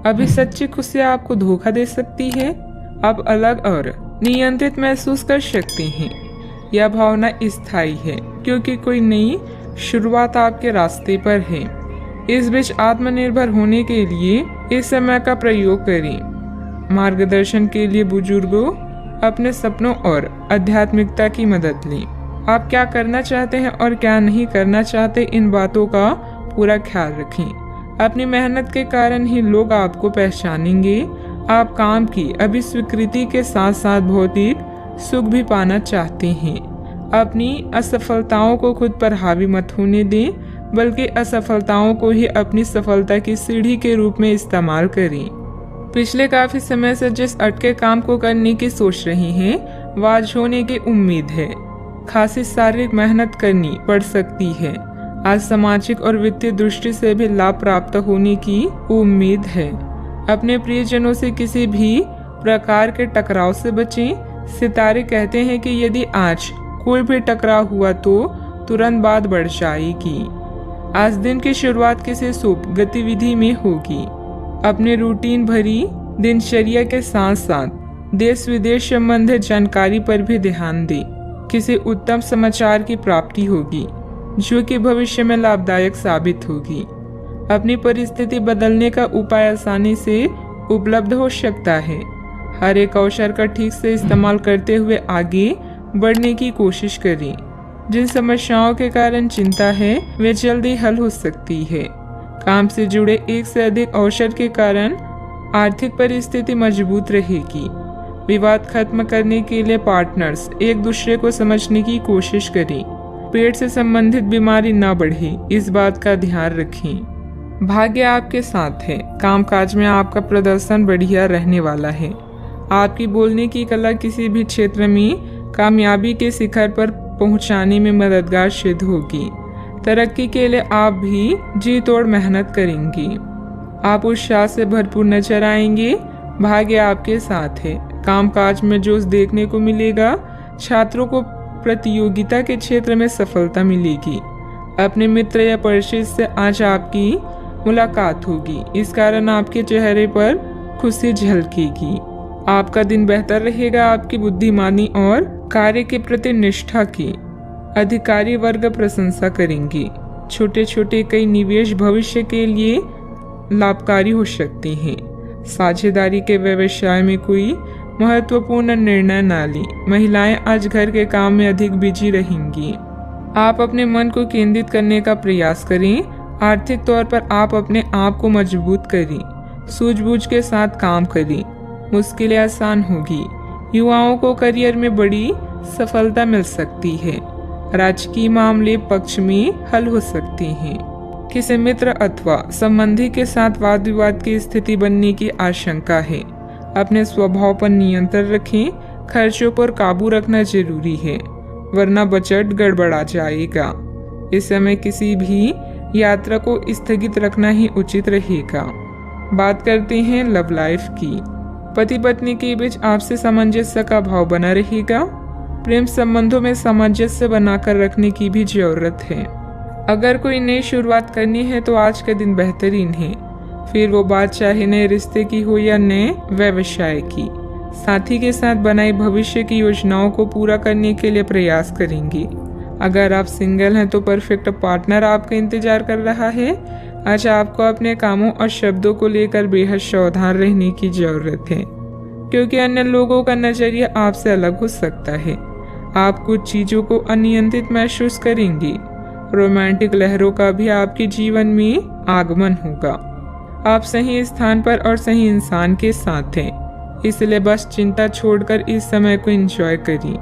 अभी सच्ची खुशी आपको धोखा दे सकती है। आप अलग और नियंत्रित महसूस कर सकते हैं। यह भावना स्थायी है क्योंकि कोई नई शुरुआत आपके रास्ते पर है। इस बीच आत्मनिर्भर होने के लिए इस समय का प्रयोग करें। मार्गदर्शन के लिए बुजुर्गों, अपने सपनों और आध्यात्मिकता की मदद लें। आप क्या करना चाहते हैं और क्या नहीं करना चाहते, इन बातों का पूरा ख्याल रखें। अपनी मेहनत के कारण ही लोग आपको पहचानेंगे। आप काम की अभी स्वीकृति के साथ साथ भौतिक सुख भी पाना चाहते हैं। अपनी असफलताओं को खुद पर हावी मत होने दें, बल्कि असफलताओं को ही अपनी सफलता की सीढ़ी के रूप में इस्तेमाल करें। पिछले काफी समय से जिस अटके काम को करने की सोच रही हैं, वह आज होने की उम्मीद है। खासी शारीरिक मेहनत करनी पड़ सकती है। आज सामाजिक और वित्तीय दृष्टि से भी लाभ प्राप्त होने की उम्मीद है। अपने प्रियजनों से किसी भी प्रकार के टकराव से बचें। सितारे कहते हैं कि यदि आज कोई भी टकराव हुआ तो तुरंत बात बढ़ जाएगी। आज दिन की शुरुआत किसी शुभ गतिविधि में होगी। अपने रूटीन भरी दिनचर्या के साथ साथ देश विदेश संबंधित जानकारी पर भी ध्यान दें। किसी उत्तम समाचार की प्राप्ति होगी जो कि भविष्य में लाभदायक साबित होगी। अपनी परिस्थिति बदलने का उपाय आसानी से उपलब्ध हो सकता है। हर एक अवसर का ठीक से इस्तेमाल करते हुए आगे बढ़ने की कोशिश करें। जिन समस्याओं के कारण चिंता है वे जल्दी हल हो सकती है। काम से जुड़े एक से अधिक अवसर के कारण आर्थिक परिस्थिति मजबूत रहेगी। विवाद खत्म करने के लिए पार्टनर्स एक दूसरे को समझने की कोशिश करें। पेट से संबंधित बीमारी न बढ़े, इस बात का ध्यान रखें। भाग्य आपके साथ है। कामकाज में आपका प्रदर्शन बढ़िया रहने वाला है। आपकी बोलने की कला किसी भी क्षेत्र में कामयाबी के शिखर पर पहुंचाने में मददगार सिद्ध होगी। तरक्की के लिए आप भी जी तोड़ मेहनत करेंगे। आप उत्साह से भरपूर नजर आएंगे। भाग्य आपके साथ है। कामकाज में जोश देखने को मिलेगा। छात्रों को प्रतियोगिता के क्षेत्र में सफलता मिलेगी। अपने मित्र या परिचित से आज आपकी मुलाकात होगी। इस कारण आपके चेहरे पर खुशी झलकेगी। आपका दिन बेहतर रहेगा। आपकी बुद्धिमानी और कार्य के प्रति निष्ठा की अधिकारी वर्ग प्रशंसा करेंगे। छोटे छोटे कई निवेश भविष्य के लिए लाभकारी हो सकते हैं। साझेदारी के व्यवसाय में कोई महत्वपूर्ण निर्णय न लें। महिलाएं आज घर के काम में अधिक बिजी रहेंगी। आप अपने मन को केंद्रित करने का प्रयास करें। आर्थिक तौर पर आप अपने आप को मजबूत करें। सूझबूझ के साथ काम करें। मुश्किलें आसान होगी। युवाओं को करियर में बड़ी सफलता मिल सकती है। राजकीय मामले पक्ष में हल हो सकते हैं। किसी मित्र अथवा संबंधी के साथ वाद विवाद की स्थिति बनने की आशंका है। अपने स्वभाव पर नियंत्रण रखें। खर्चों पर काबू रखना जरूरी है, वरना बजट गड़बड़ा जाएगा। इस समय किसी भी यात्रा को स्थगित रखना ही उचित रहेगा। बात करते हैं लव लाइफ की। पति पत्नी के बीच आपसी सामंजस्य का भाव बना रहेगा। प्रेम संबंधों में सामंजस्य बनाकर रखने की भी जरूरत है। अगर कोई नई शुरुआत करनी है तो आज का दिन बेहतरीन है। फिर वो बात चाहे नए रिश्ते की हो या नए व्यवसाय की। साथी के साथ बनाई भविष्य की योजनाओं को पूरा करने के लिए प्रयास करेंगे। अगर आप सिंगल हैं तो परफेक्ट पार्टनर आपका इंतजार कर रहा है। आज आपको अपने कामों और शब्दों को लेकर बेहद सावधान रहने की जरूरत है, क्योंकि अन्य लोगों का नजरिया आपसे अलग हो सकता है। आप कुछ चीजों को अनियंत्रित महसूस करेंगे। रोमांटिक लहरों का भी आपके जीवन में आगमन होगा। आप सही स्थान पर और सही इंसान के साथ हैं, इसलिए बस चिंता छोड़कर इस समय को एंजॉय करिए।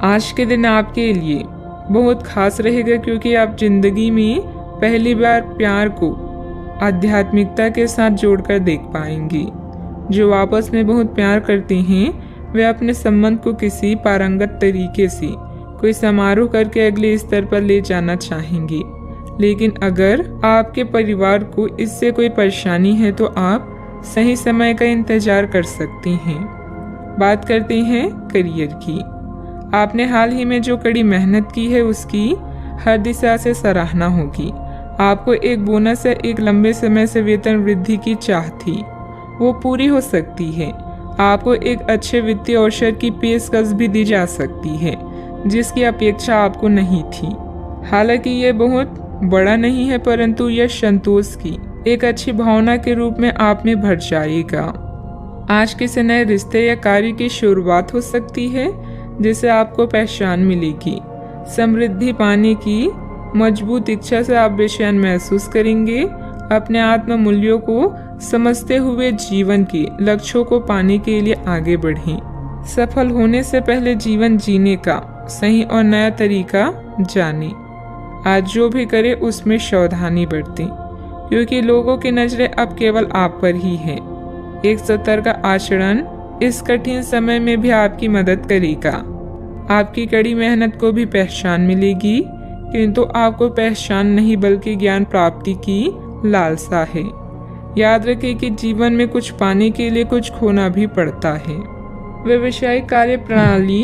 आज के दिन आपके लिए बहुत खास रहेगा, क्योंकि आप जिंदगी में पहली बार प्यार को आध्यात्मिकता के साथ जोड़कर देख पाएंगे। जो आपस में बहुत प्यार करते हैं वे अपने संबंध को किसी पारंगत तरीके से कोई समारोह करके अगले स्तर पर ले जाना चाहेंगे। लेकिन अगर आपके परिवार को इससे कोई परेशानी है तो आप सही समय का इंतजार कर सकते हैं। बात करते हैं करियर की। आपने हाल ही में जो कड़ी मेहनत की है उसकी हर दिशा से सराहना होगी। आपको एक बोनस या एक लंबे समय से वेतन वृद्धि की चाह थी। वो पूरी हो सकती है। आपको एक अच्छे वित्तीय अवसर की पेशकश भी दी जा सकती है जिसकी अपेक्षा आपको नहीं थी। हालांकि ये बहुत बड़ा नहीं है, परंतु यह संतोष की एक अच्छी भावना के रूप में आप में भर जाएगा। आज किसी नए रिश्ते या कार्य की शुरुआत हो सकती है जिसे आपको पहचान मिलेगी। समृद्धि पाने की मजबूत इच्छा से आप बेचैन महसूस करेंगे। अपने आत्म मूल्यों को समझते हुए जीवन के लक्ष्यों को पाने के लिए आगे बढ़ें। सफल होने से पहले जीवन जीने का सही और नया तरीका जानें। आज जो भी करें उसमें सावधानी बरतें, क्योंकि लोगों की नजरें अब केवल आप पर ही है। एक सतर्क आचरण इस कठिन समय में भी आपकी मदद करेगा। आपकी कड़ी मेहनत को भी पहचान मिलेगी, किंतु आपको पहचान नहीं बल्कि ज्ञान प्राप्ति की लालसा है। याद रखें कि जीवन में कुछ पाने के लिए कुछ खोना भी पड़ता है। व्यवसायिक कार्य प्रणाली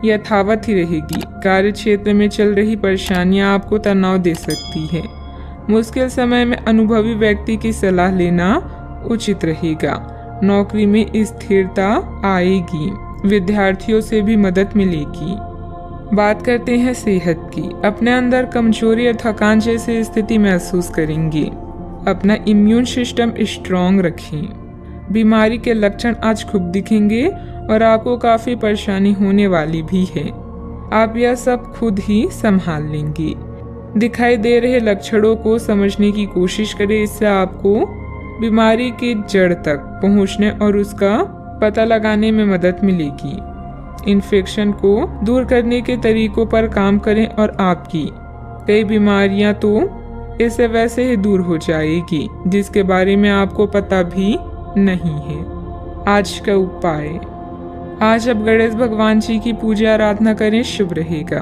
यथावत ही रहेगी। कार्य क्षेत्र में चल रही परेशानियां आपको तनाव दे सकती है। मुश्किल समय में अनुभवी व्यक्ति की सलाह लेना उचित रहेगा। नौकरी में स्थिरता आएगी। विद्यार्थियों से भी मदद मिलेगी। बात करते हैं सेहत की। अपने अंदर कमजोरी और थकान जैसी स्थिति महसूस करेंगे। अपना इम्यून सिस्टम स्ट्रॉन्ग रखें। बीमारी के लक्षण आज खूब दिखेंगे और आपको काफी परेशानी होने वाली भी है। आप यह सब खुद ही संभाल लेंगे। दिखाई दे रहे लक्षणों को समझने की कोशिश करें। इससे आपको बीमारी की जड़ तक पहुंचने और उसका पता लगाने में मदद मिलेगी। इन्फेक्शन को दूर करने के तरीकों पर काम करें और आपकी कई बीमारियां तो इससे वैसे ही दूर हो जाएगी जिसके बारे में आपको पता भी नहीं है। आज का उपाय, आज आप गणेश भगवान जी की पूजा आराधना करें, शुभ रहेगा।